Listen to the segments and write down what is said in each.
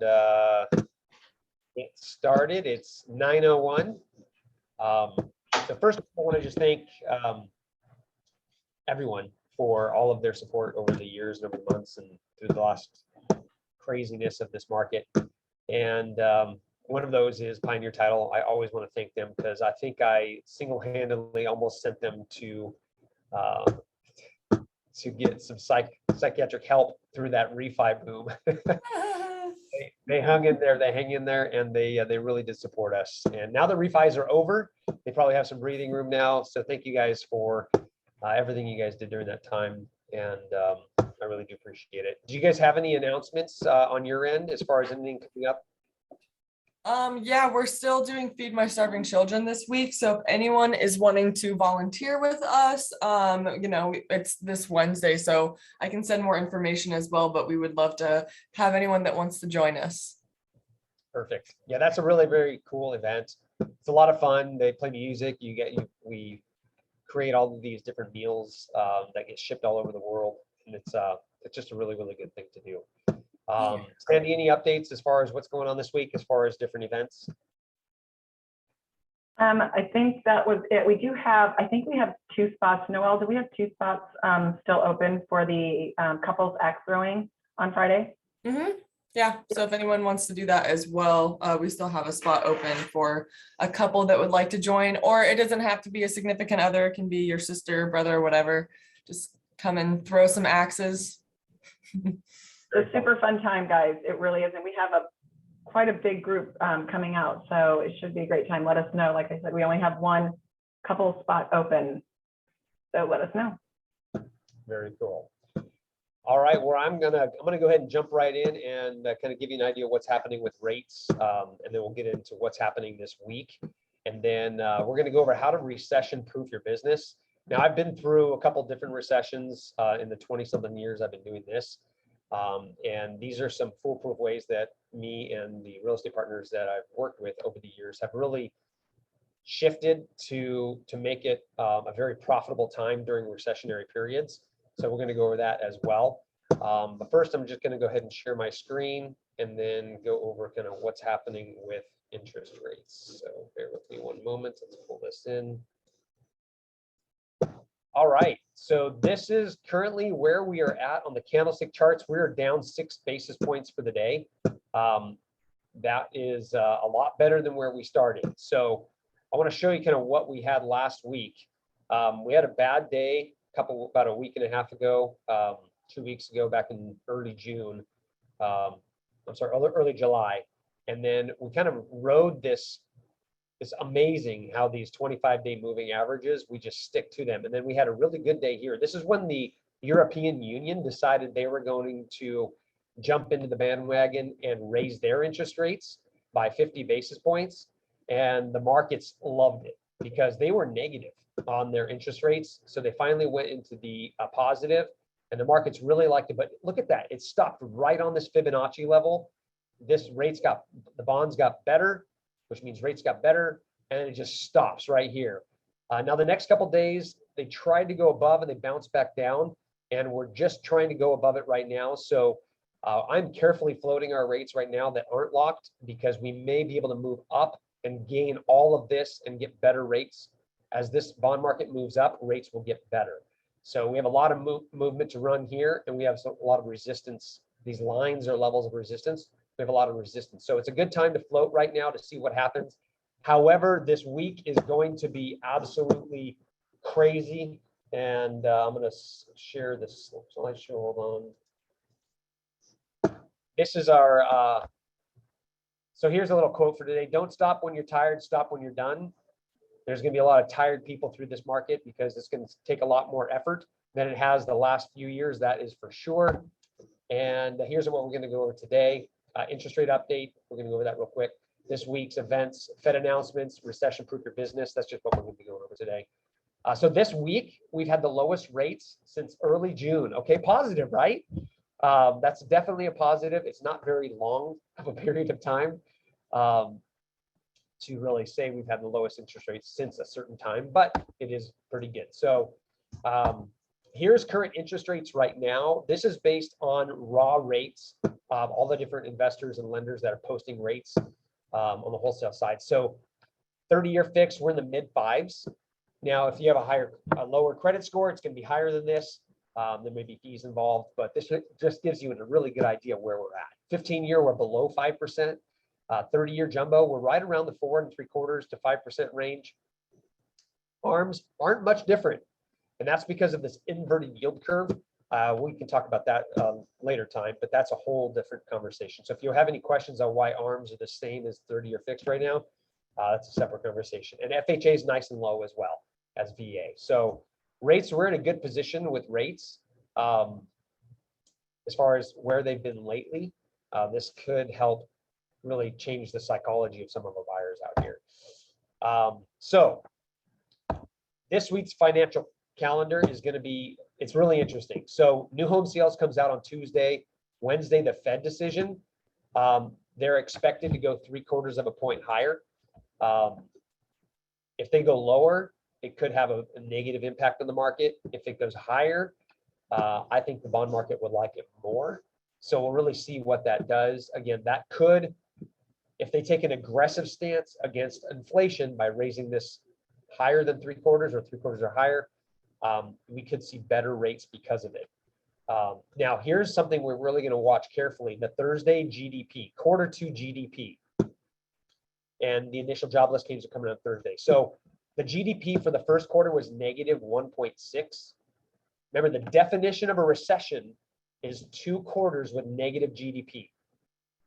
and get started. It's 9:01. So first, I want to just thank everyone for all of their support over the years and over the months and through the last craziness of this market. And one of those is Pioneer Title. I always want to thank them because I think I single-handedly almost sent them to get some psychiatric help through that refi boom. They hung in there, they hang in there, and they really did support us. And now the refis are over, they probably have some breathing room now. So thank you guys for everything you guys did during that time. And I really do appreciate it. Do you guys have any announcements on your end as far as anything coming up? Yeah, we're still doing Feed My Starving Children this week. So if anyone is wanting to volunteer with us, it's this Wednesday, so I can send more information as well, but we would love to have anyone that wants to join us. Perfect. Yeah, that's a really very cool event. It's a lot of fun. They play music. We create all of these different meals that get shipped all over the world, and it's just a really, really good thing to do. Sandy, any updates as far as what's going on this week as far as different events? I think that was it. I think we have 2 spots. Noelle, do we have 2 spots still open for the couples axe throwing on Friday? Mm-hmm. Yeah, so if anyone wants to do that as well, we still have a spot open for a couple that would like to join, or it doesn't have to be a significant other. It can be your sister, brother, whatever. Just come and throw some axes. It's a super fun time, guys. It really is. And we have quite a big group coming out. So it should be a great time. Let us know. Like I said, we only have 1 couple spot open. So let us know. Very cool. All right, well, I'm gonna go ahead and jump right in and kind of give you an idea of what's happening with rates. And then we'll get into what's happening this week. And then we're gonna go over how to recession proof your business. Now, I've been through a couple different recessions in the 20-something years I've been doing this. And these are some foolproof ways that me and the real estate partners that I've worked with over the years have really shifted to make it a very profitable time during recessionary periods. So we're going to go over that as well. But first, I'm just going to go ahead and share my screen and then go over kind of what's happening with interest rates. So bear with me one moment. Let's pull this in. All right, so this is currently where we are at on the candlestick charts. We're down 6 basis points for the day. That is a lot better than where we started. So I want to show you kind of what we had last week. We had a bad day about a week and a half ago, 2 weeks ago, back in early June. Early July. And then we kind of rode this. It's amazing how these 25-day moving averages, we just stick to them. And then we had a really good day here. This is when the European Union decided they were going to jump into the bandwagon and raise their interest rates by 50 basis points. And the markets loved it because they were negative on their interest rates. So they finally went into the positive, and the markets really liked it. But look at that. It stopped right on this Fibonacci level. The bonds got better, which means rates got better, and it just stops right here. Now, the next couple of days, they tried to go above and they bounced back down, and we're just trying to go above it right now. So I'm carefully floating our rates right now that aren't locked because we may be able to move up and gain all of this and get better rates. As this bond market moves up, rates will get better. So we have a lot of movement to run here, and we have a lot of resistance. These lines are levels of resistance. We have a lot of resistance. So it's a good time to float right now to see what happens. However, this week is going to be absolutely crazy. And I'm going to share this slideshow. Hold on. This is our, so here's a little quote for today. Don't stop when you're tired, stop when you're done. There's going to be a lot of tired people through this market because it's going to take a lot more effort than it has the last few years. That is for sure. And here's what we're going to go over today. Interest rate update. We're going to go over that real quick. This week's events, Fed announcements, recession proof your business. That's just what we're going to be going over today. So this week, we've had the lowest rates since early June. Okay, positive, right? That's definitely a positive. It's not very long of a period of time to really say we've had the lowest interest rates since a certain time, but it is pretty good. So Here's current interest rates right now. This is based on raw rates of all the different investors and lenders that are posting rates on the wholesale side. So 30-year fix, we're in the mid fives. Now, if you have a lower credit score, it's going to be higher than this. There may be fees involved, but this just gives you a really good idea of where we're at. 15-year, we're below 5%. 30-year jumbo, we're right around the 4 3/4 to 5% range. ARMs aren't much different, and that's because of this inverted yield curve. We can talk about that later time, but that's a whole different conversation. So if you have any questions on why ARMs are the same as 30-year fixed right now, that's a separate conversation. And FHA is nice and low as well as VA. So rates, we're in a good position with rates. As far as where they've been lately, this could help really change the psychology of some of our buyers out here. So this week's financial calendar is going to be, it's really interesting. So new home sales comes out on Tuesday. Wednesday, the Fed decision. They're expected to go 3/4 point higher. If they go lower, it could have a negative impact on the market. If it goes higher, I think the bond market would like it more. So we'll really see what that does. Again, that could, if they take an aggressive stance against inflation by raising this higher than 3/4 or 3/4 or higher, we could see better rates because of it. Now, here's something we're really going to watch carefully: the Thursday GDP, Q2 GDP, and the initial jobless claims are coming on Thursday. So the GDP for the first quarter was negative 1.6. Remember, the definition of a recession is 2 quarters with negative GDP.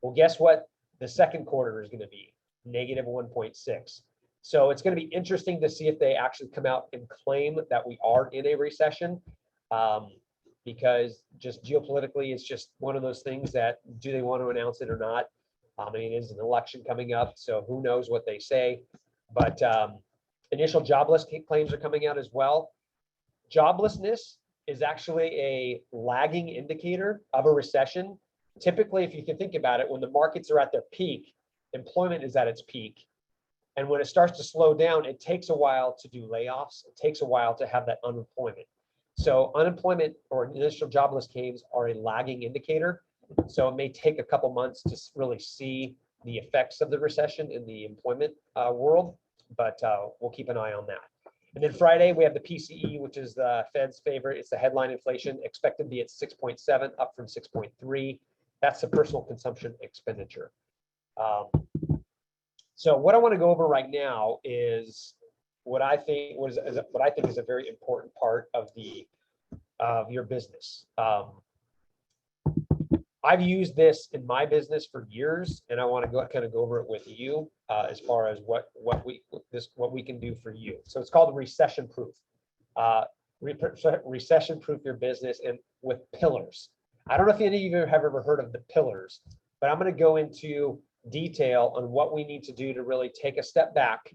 Well, guess what? The second quarter is going to be negative 1.6. So it's going to be interesting to see if they actually come out and claim that we are in a recession, because just geopolitically, it's just one of those things that, do they want to announce it or not? I mean, it is an election coming up, so who knows what they say. But initial jobless claims are coming out as well. Joblessness is actually a lagging indicator of a recession. Typically, if you can think about it, when the markets are at their peak, employment is at its peak. And when it starts to slow down, it takes a while to do layoffs. It takes a while to have that unemployment. So unemployment or initial jobless claims are a lagging indicator. So it may take a couple months to really see the effects of the recession in the employment world, but we'll keep an eye on that. And then Friday, we have the PCE, which is the Fed's favorite. It's the headline inflation, expected to be at 6.7, up from 6.3. That's the personal consumption expenditure. So what I want to go over right now is what I think is a very important part of your business. I've used this in my business for years, and I want to go over it with you as far as what we can do for you. So it's called recession proof. Recession proof your business and with pillars. I don't know if any of you have ever heard of the pillars, but I'm going to go into detail on what we need to do to really take a step back,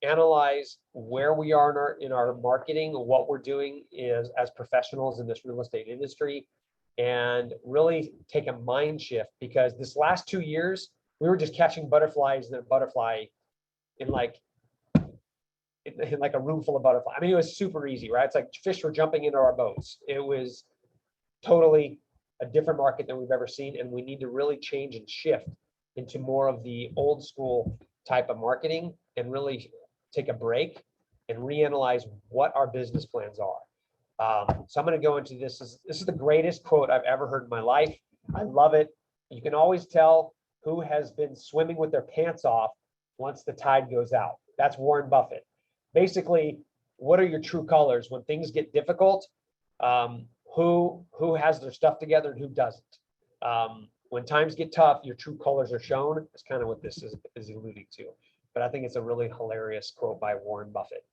analyze where we are in our marketing, what we're doing is as professionals in this real estate industry, and really take a mind shift, because this last 2 years we were just catching butterflies in a butterfly in like a room full of butterflies. I mean, it was super easy, right? It's like fish were jumping into our boats. It was totally a different market than we've ever seen, and we need to really change and shift into more of the old school type of marketing and really take a break and reanalyze what our business plans are. So I'm going to go into this. This is the greatest quote I've ever heard in my life. I love it. You can always tell who has been swimming with their pants off once the tide goes out. That's Warren Buffett. Basically, what are your true colors when things get difficult? Who has their stuff together and who doesn't? When times get tough, your true colors are shown. That's kind of what this is alluding to. But I think it's a really hilarious quote by Warren Buffett.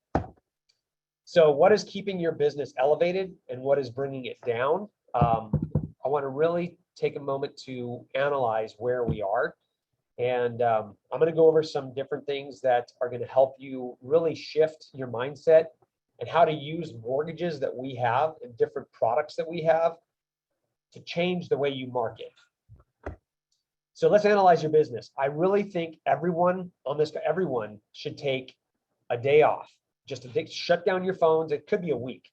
So what is keeping your business elevated and what is bringing it down? I want to really take a moment to analyze where we are. And I'm going to go over some different things that are going to help you really shift your mindset and how to use mortgages that we have and different products that we have to change the way you market. So let's analyze your business. I really think everyone should take a day off, just to shut down your phones. It could be a week.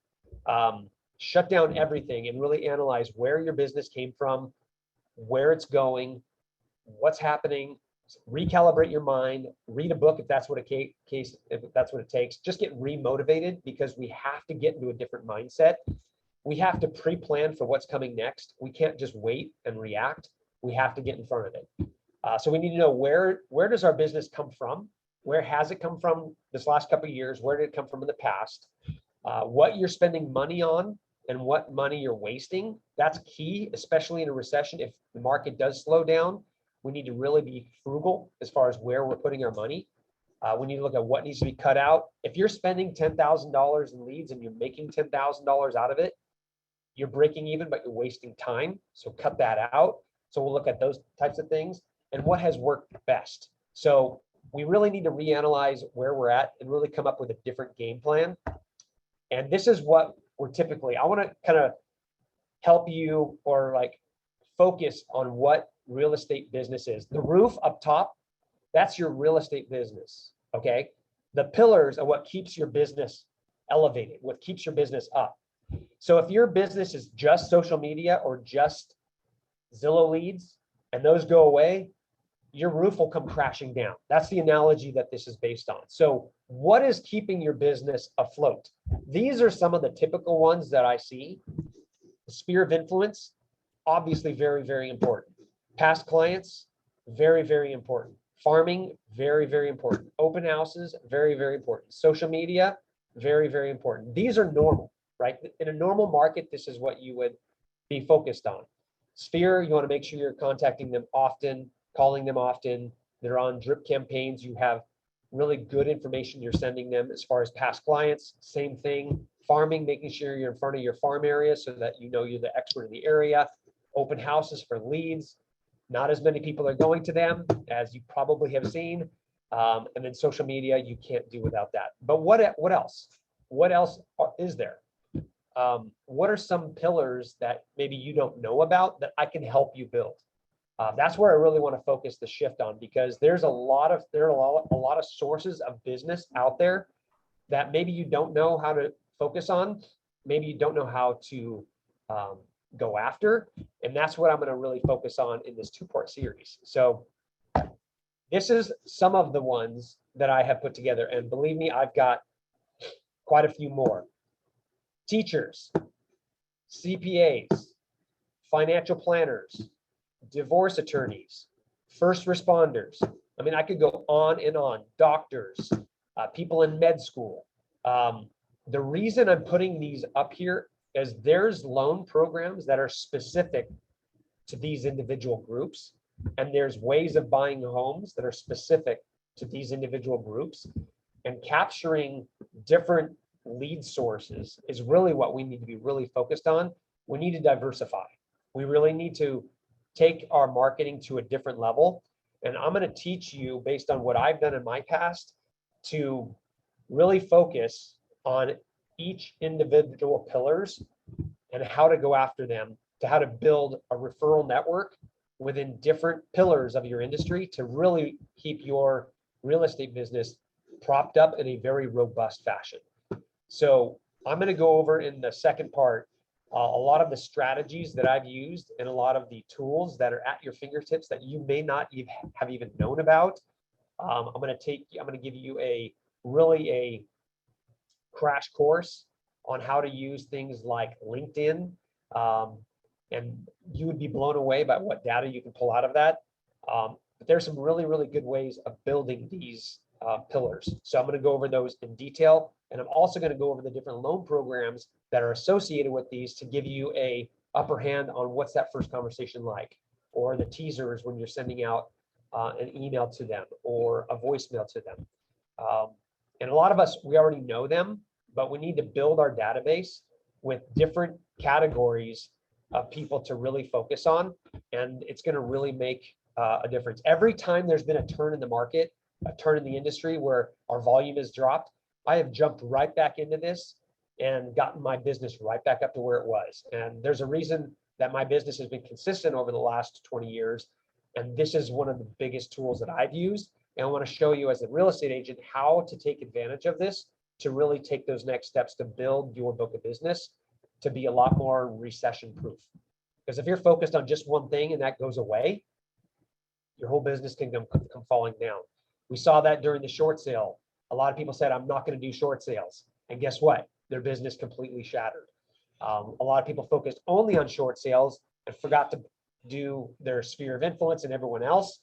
shut down everything and really analyze where your business came from, where it's going, what's happening, recalibrate your mind, read a book if that's what if that's what it takes. Just get remotivated, because we have to get into a different mindset. We have to pre-plan for what's coming next. We can't just wait and react. We have to get in front of it. So we need to know where does our business come from? Where has it come from this last couple of years? Where did it come from in the past? What you're spending money on and what money you're wasting. That's key, especially in a recession. If the market does slow down, we need to really be frugal as far as where we're putting our money. We need to look at what needs to be cut out. If you're spending $10,000 in leads and you're making $10,000 out of it, you're breaking even, but you're wasting time. So cut that out. So we'll look at those types of things and what has worked best. So we really need to reanalyze where we're at and really come up with a different game plan. And this is what we're typically, I want to kind of help you or like focus on what real estate business is. The roof up top, that's your real estate business. Okay. The pillars are what keeps your business elevated, what keeps your business up. So if your business is just social media or just Zillow leads and those go away, your roof will come crashing down. That's the analogy that this is based on. So what is keeping your business afloat? These are some of the typical ones that I see. The sphere of influence, obviously very, very important. Past clients, very, very important. Farming, very, very important. Open houses, very, very important. Social media, very, very important. These are normal, right? In a normal market, this is what you would be focused on. Sphere, you want to make sure you're contacting them often, calling them often. They're on drip campaigns. You have really good information you're sending them as far as past clients. Same thing. Farming, making sure you're in front of your farm area so that you know you're the expert in the area. Open houses for leads. Not as many people are going to them as you probably have seen. And then social media, you can't do without that. But what else? What else is there? What are some pillars that maybe you don't know about that I can help you build? That's where I really want to focus the shift on, because there are a lot of sources of business out there that maybe you don't know how to focus on. Maybe you don't know how to go after. And that's what I'm going to really focus on in this 2-part series. So this is some of the ones that I have put together. And believe me, I've got quite a few more. Teachers, CPAs, financial planners, divorce attorneys, first responders. I mean, I could go on and on. Doctors, people in med school. The reason I'm putting these up here is there's loan programs that are specific to these individual groups, and there's ways of buying homes that are specific to these individual groups, and capturing different lead sources is really what we need to be really focused on. We need to diversify. We really need to take our marketing to a different level. And I'm going to teach you, based on what I've done in my past, to really focus on each individual pillars and how to go after them, to how to build a referral network within different pillars of your industry to really keep your real estate business propped up in a very robust fashion. So I'm going to go over in the second part a lot of the strategies that I've used and a lot of the tools that are at your fingertips that you may not have even known about. I'm going to give you a crash course on how to use things like LinkedIn. And you would be blown away by what data you can pull out of that. But there's some really, really good ways of building these pillars. So I'm going to go over those in detail. And I'm also going to go over the different loan programs that are associated with these to give you a upper hand on what's that first conversation like, or the teasers when you're sending out an email to them or a voicemail to them. And a lot of us, we already know them, but we need to build our database with different categories of people to really focus on. And it's going to really make a difference. Every time there's been a turn in the market, a turn in the industry where our volume has dropped, I have jumped right back into this and gotten my business right back up to where it was. And there's a reason that my business has been consistent over the last 20 years. And this is one of the biggest tools that I've used. And I want to show you as a real estate agent how to take advantage of this to really take those next steps to build your book of business to be a lot more recession proof. Because if you're focused on just one thing and that goes away, your whole business can come falling down. We saw that during the short sale. A lot of people said, I'm not going to do short sales. And guess what? Their business completely shattered. A lot of people focused only on short sales and forgot to do their sphere of influence and everyone else.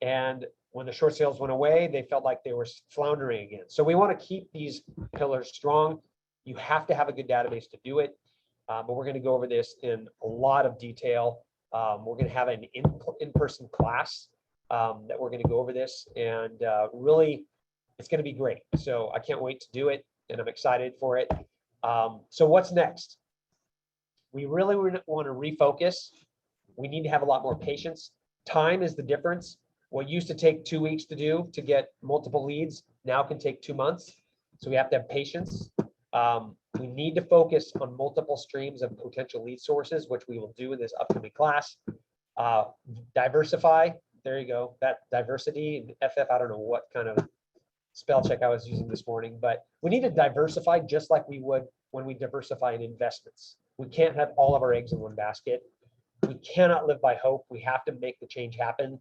And when the short sales went away, they felt like they were floundering again. So we want to keep these pillars strong. You have to have a good database to do it. But we're going to go over this in a lot of detail. We're going to have an in-person class that we're going to go over this, and really, it's going to be great. So I can't wait to do it, and I'm excited for it. So what's next? We really want to refocus. We need to have a lot more patience. Time is the difference. What used to take 2 weeks to do to get multiple leads now can take 2 months. So we have to have patience. We need to focus on multiple streams of potential lead sources, which we will do in this upcoming class. Diversify, there you go, that diversity, FF, I don't know what kind of spell check I was using this morning, but we need to diversify just like we would when we diversify in investments. We can't have all of our eggs in one basket. We cannot live by hope. We have to make the change happen.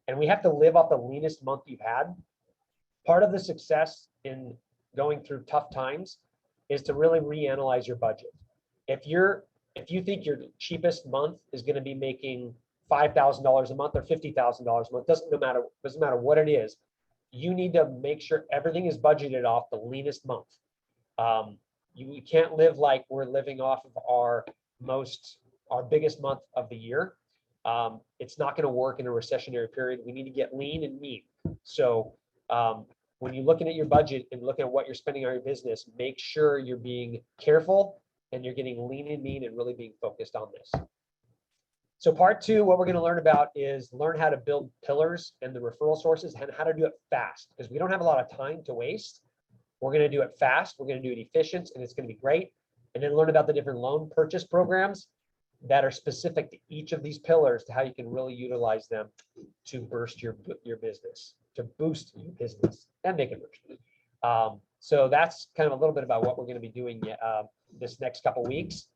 And we have to live off the leanest month you've had. Part of the success in going through tough times is to really reanalyze your budget. If you think your cheapest month is going to be making $5,000 a month or $50,000 a month, doesn't matter what it is, you need to make sure everything is budgeted off the leanest month. You can't live like we're living off of our biggest month of the year. It's not going to work in a recessionary period. We need to get lean and mean. So when you're looking at your budget and looking at what you're spending on your business, make sure you're being careful and you're getting lean and mean and really being focused on this. So part 2, what we're going to learn about is learn how to build pillars and the referral sources and how to do it fast, because we don't have a lot of time to waste. We're going to do it fast. We're going to do it efficient, and it's going to be great. And then learn about the different loan purchase programs that are specific to each of these pillars, to how you can really utilize them to boost your business, and make it burst. So that's kind of a little bit about what we're going to be doing this next couple weeks.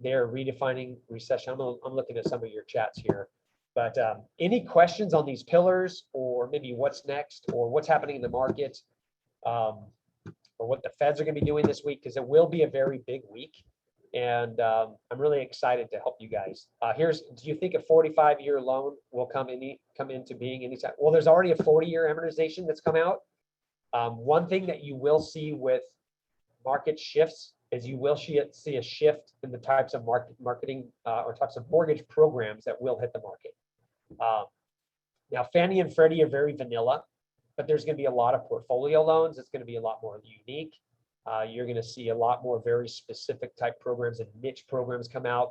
They're redefining recession. I'm looking at some of your chats here, but any questions on these pillars, or maybe what's next, or what's happening in the market, or what the Feds are going to be doing this week, because it will be a very big week. And I'm really excited to help you guys. Do you think a 45-year loan will come into being anytime? Well, there's already a 40-year amortization that's come out. One thing that you will see with market shifts is you will see a shift in the types of marketing or types of mortgage programs that will hit the market. Now, Fannie and Freddie are very vanilla, but there's going to be a lot of portfolio loans. It's going to be a lot more unique. You're going to see a lot more very specific type programs and niche programs come out,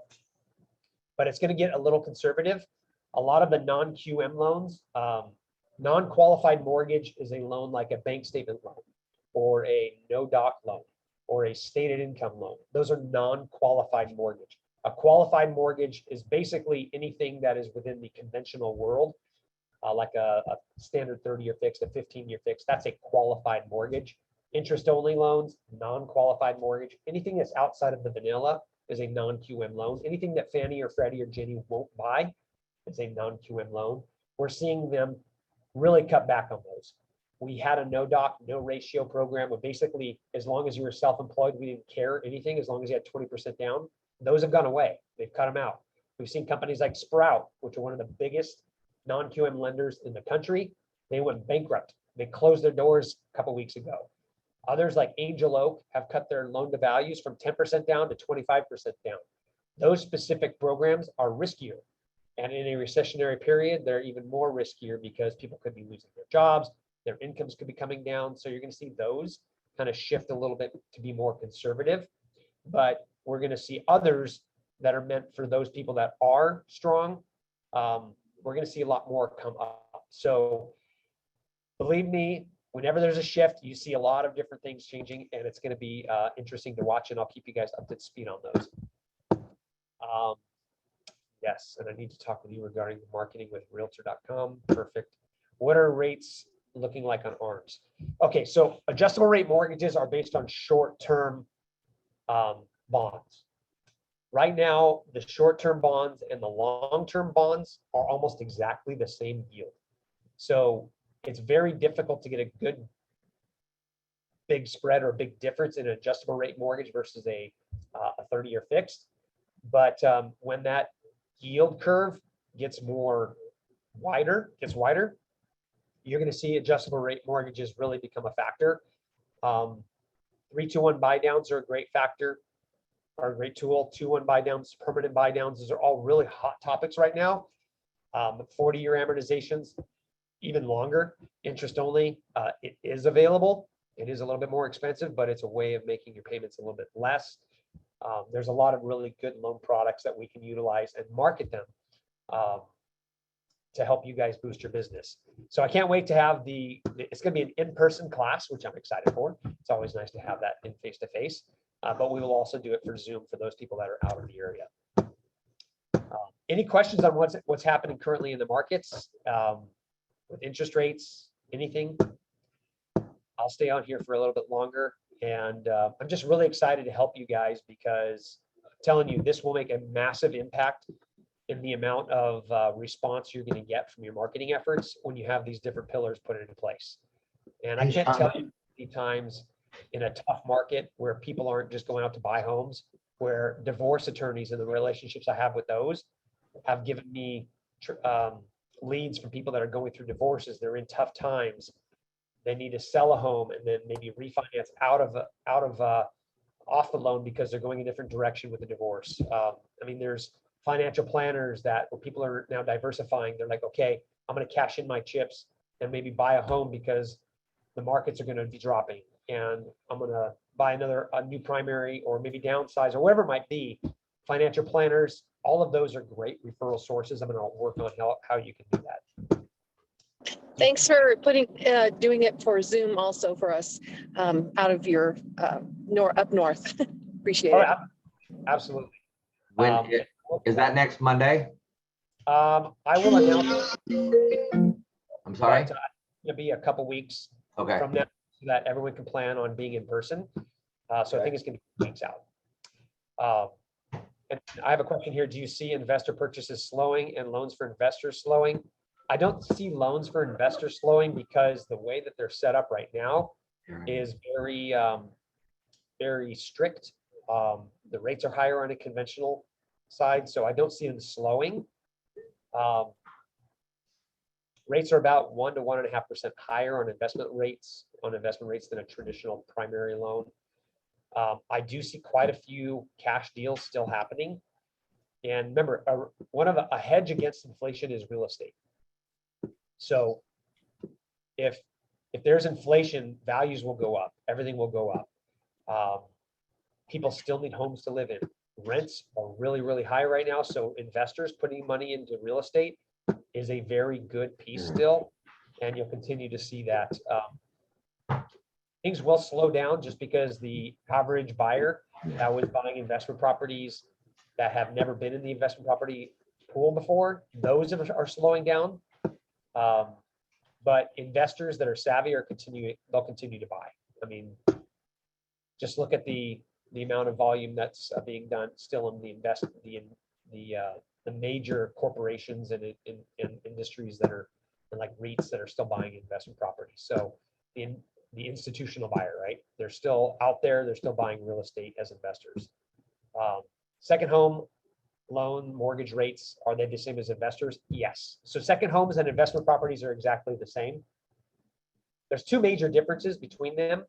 but it's going to get a little conservative. A lot of the non-QM loans, non-qualified mortgage is a loan like a bank statement loan or a no-doc loan or a stated income loan. Those are non-qualified mortgage. A qualified mortgage is basically anything that is within the conventional world, like a standard 30-year fixed, a 15-year fixed. That's a qualified mortgage. Interest-only loans, non-qualified mortgage, anything that's outside of the vanilla is a non-QM loan. Anything that Fannie or Freddie or Ginnie won't buy is a non-QM loan. We're seeing them really cut back on those. We had a no-doc, no-ratio program where basically, as long as you were self-employed, we didn't care anything as long as you had 20% down. Those have gone away. They've cut them out. We've seen companies like Sprout, which are one of the biggest non-QM lenders in the country. They went bankrupt. They closed their doors a couple weeks ago. Others like Angel Oak have cut their loan to values from 10% down to 25% down. Those specific programs are riskier. And in a recessionary period, they're even more riskier because people could be losing their jobs, their incomes could be coming down. So you're going to see those kind of shift a little bit to be more conservative. But we're going to see others that are meant for those people that are strong. We're going to see a lot more come up. So believe me, whenever there's a shift, you see a lot of different things changing, and it's going to be interesting to watch, and I'll keep you guys up to speed on those. Yes, and I need to talk with you regarding marketing with realtor.com. Perfect. What are rates looking like on ARMs? Okay, so adjustable rate mortgages are based on short-term bonds. Right now, the short-term bonds and the long-term bonds are almost exactly the same yield. So it's very difficult to get a good big spread or a big difference in an adjustable rate mortgage versus a 30-year fixed. But when that yield curve gets wider, you're going to see adjustable rate mortgages really become a factor. 3-2-1 buy downs are a great factor, are a great tool. 2-1 buy downs, permanent buy downs, these are all really hot topics right now. 40-year amortizations, even longer, interest only. It is available. It is a little bit more expensive, but it's a way of making your payments a little bit less. There's a lot of really good loan products that we can utilize and market them to help you guys boost your business. So I can't wait to have it's going to be an in-person class, which I'm excited for. It's always nice to have that in face-to-face, but we will also do it for Zoom for those people that are out of the area. Any questions on what's happening currently in the markets with interest rates, anything? I'll stay on here for a little bit longer. And I'm just really excited to help you guys because I'm telling you, this will make a massive impact in the amount of response you're going to get from your marketing efforts when you have these different pillars put into place. And I can't tell you how many times in a tough market where people aren't just going out to buy homes, where divorce attorneys and the relationships I have with those have given me leads from people that are going through divorces. They're in tough times. They need to sell a home and then maybe refinance off the loan because they're going a different direction with the divorce. I mean, there's financial planners that where people are now diversifying. They're like, okay, I'm going to cash in my chips and maybe buy a home because the markets are going to be dropping, and I'm going to buy a new primary or maybe downsize or whatever it might be. Financial planners, all of those are great referral sources. I'm going to work on how you can do that. Thanks for doing it for Zoom also for us out of your up north. Appreciate it. Absolutely. When is that next Monday? I will announce. I'm sorry. It'll be a couple weeks Okay. from now so that everyone can plan on being in person. So I think it's going to be weeks out. And I have a question here. Do you see investor purchases slowing and loans for investors slowing? I don't see loans for investors slowing because the way that they're set up right now is very, very strict. The rates are higher on a conventional side, so I don't see them slowing. Rates are about 1 to 1.5% higher on investment rates than a traditional primary loan. I do see quite a few cash deals still happening. And remember, a hedge against inflation is real estate. So if there's inflation, values will go up, everything will go up. People still need homes to live in. Rents are really, really high right now. So investors putting money into real estate is a very good piece still. And you'll continue to see that. Things will slow down just because the average buyer that was buying investment properties that have never been in the investment property pool before, those are slowing down. But investors that are savvy they'll continue to buy. I mean, just look at the amount of volume that's being done still in the major corporations and in industries that are like REITs that are still buying investment properties. So in the institutional buyer, right? They're still out there. They're still buying real estate as investors. Second home loan mortgage rates, are they the same as investors? Yes. So second homes and investment properties are exactly the same. There's two major differences between them.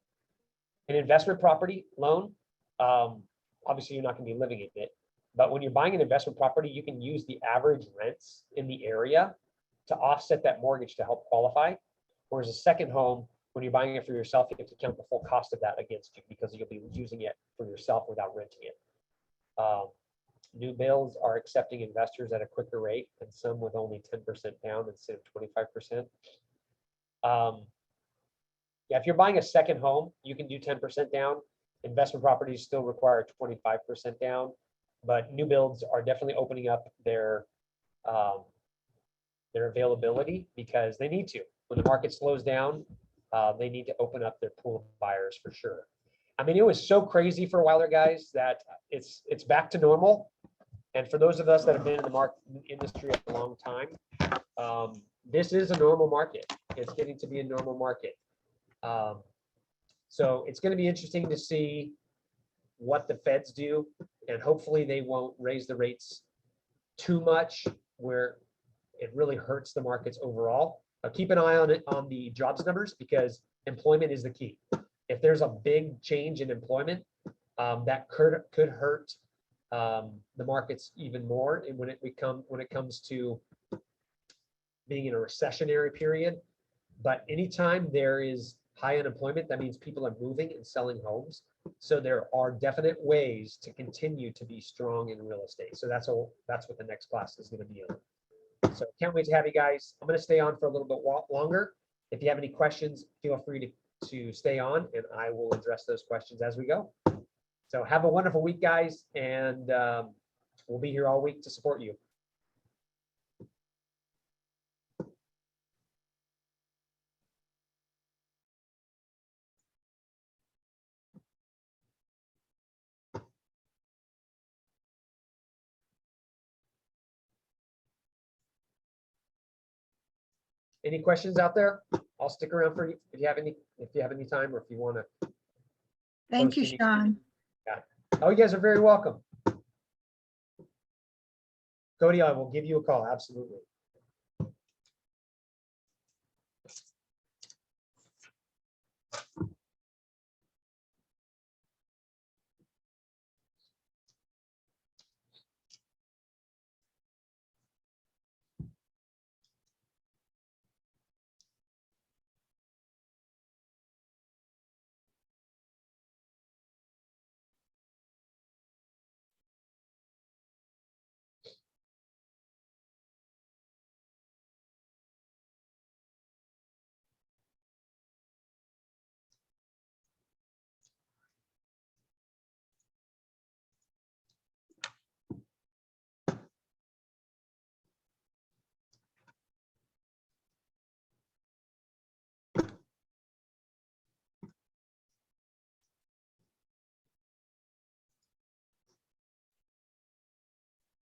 An investment property loan, obviously you're not going to be living in it, but when you're buying an investment property, you can use the average rents in the area to offset that mortgage to help qualify. Whereas a second home, when you're buying it for yourself, you have to count the full cost of that against you because you'll be using it for yourself without renting it. New builds are accepting investors at a quicker rate, and some with only 10% down instead of 25%. Yeah, if you're buying a second home, you can do 10% down. Investment properties still require 25% down, but new builds are definitely opening up their availability because they need to. When the market slows down, they need to open up their pool of buyers for sure. I mean, it was so crazy for a while there, guys, that it's back to normal. And for those of us that have been in the market industry a long time, this is a normal market. It's getting to be a normal market. So it's going to be interesting to see what the Feds do, and hopefully they won't raise the rates too much where it really hurts the markets overall. Keep an eye on it on the jobs numbers, because employment is the key. If there's a big change in employment, that could hurt the markets even more. And when it comes to being in a recessionary period. But anytime there is high unemployment, that means people are moving and selling homes. So there are definite ways to continue to be strong in real estate. So that's what the next class is going to be on. So can't wait to have you guys. I'm going to stay on for a little bit longer. If you have any questions, feel free to stay on, and I will address those questions as we go. So have a wonderful week, guys, and we'll be here all week to support you. Any questions out there? I'll stick around for you if you have any time, or if you want to. Thank you, Sean. Oh, you guys are very welcome. Cody, I will give you a call. Absolutely.